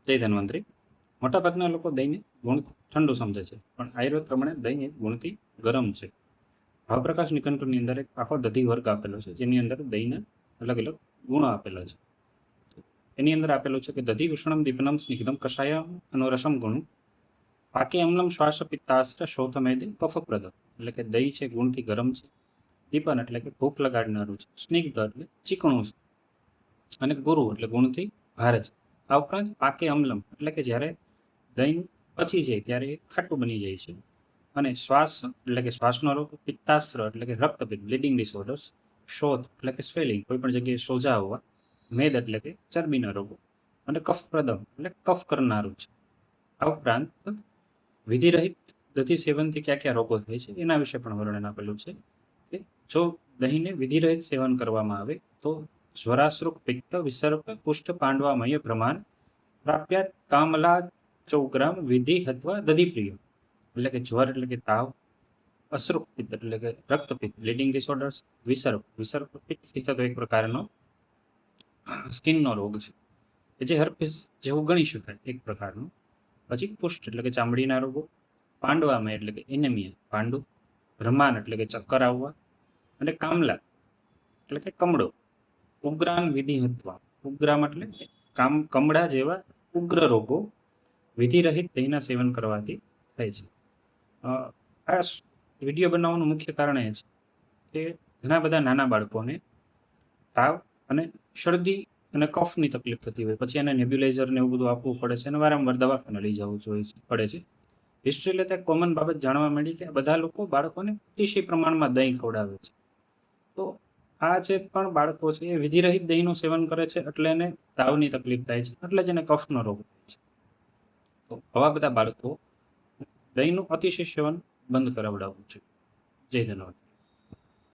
જય ધન્વંતરી. મોટાભાગના લોકો દહીંને ગુણ ઠંડુ સમજે છે, પણ આયુર્વેદ પ્રમાણે દહીં એક ગુણથી ગરમ છે. ભાવપ્રકાશ નિકંટની અંદર એક આખો દધી વર્ગ આપેલો છે, જેની અંદર દહીંના અલગ અલગ ગુણો આપેલા છે. એની અંદર આપેલું છે કે દધી ઉષ્ણમ દીપનમ સ્નિગ્ધમ કષાય અનુરસમ ગુણ પાકે અમ્લમ શ્વાસ પિત્તાસ્ત્ર શૌથમેદ કફપ્રદ. એટલે કે દહીં છે ગુણથી ગરમ છે, દીપન એટલે કે ભૂખ લગાડનારું છે, સ્નિગ્ધ એટલે ચીકણું છે, અને ગુરુ એટલે ગુણથી ભારે છે. આ ઉપરાંત પાકે અમ્લમ એટલે કે જ્યારે દહીં પચી જાય ત્યારે એ ખાટું બની જાય છે. અને શ્વાસ એટલે કે શ્વાસનો રોગ, પિત્તાસ્ત્ર એટલે કે રક્તપિત્ત બ્લીડિંગ ડિસઓર્ડર્સ, શોથ એટલે કે સ્વેલિંગ કોઈ પણ જગ્યાએ સોજા હોવા, મેદ એટલે કે ચરબીના રોગો, અને કફપ્રદમ એટલે કફ કરનારું છે. આ ઉપરાંત વિધિરહિત દધી સેવનથી કયા કયા રોગો થાય છે એના વિશે પણ વર્ણન આપેલું છે કે જો દહીંને વિધિરહિત સેવન કરવામાં આવે તો જ્વરાશ્રુક પિત્ત વિસર્પ પુષ્ટ પાંડવામય પ્રમાણ પ્રાપ્ય કામલા ચૌગ્રામ વિધિ અથવા દધિપ્રિય. એટલે કે જ્વર એટલે કે તાવ, અશ્રુક પિત્ત એટલે કે રક્તપિત્ત બ્લીડિંગ ડિસઓર્ડર્સ, વિસર્પ પિત્તથી થતો એક પ્રકારનો સ્કિનનો રોગ છે કે જે હર્પિસ જેવું ગણી શકાય એક પ્રકારનું. પછી પુષ્ટ એટલે કે ચામડીના રોગો, પાંડવામય એટલે કે એનેમિયા પાંડુ, ભ્રમાન એટલે કે ચક્કર આવવા, અને કામલા એટલે કે કમળો, ઉગ્રાન વિધિ હત્વા ઉગ્રામ એટલે કમળા જેવા ઉગ્ર રોગો વિધિરહિત દહીંના સેવન કરવાથી થાય છે. આ વિડીયો બનાવવાનું મુખ્ય કારણ એ છે કે ઘણા બધા નાના બાળકોને તાવ અને શરદી અને કફની તકલીફ થતી હોય, પછી એને નેબ્યુલાઇઝર ને એવું બધું આપવું પડે છે અને વારંવાર દવાખાને લઈ જવું પડે છે. હિસ્ટ્રી લેતા કોમન બાબત જાણવા મળી કે બધા લોકો બાળકોને અતિશય પ્રમાણમાં દહીં ખવડાવે છે. તો આ જે પણ બાળકો છે એ વિધિરહિત દહીંનું સેવન કરે છે એટલે એને તાવની તકલીફ થાય છે, એટલે જ એને કફનો રોગ થાય છે. તો આવા બધા બાળકો દહીંનું અતિશય સેવન બંધ કરાવડાવવું છે. જય ધન્યવાદ.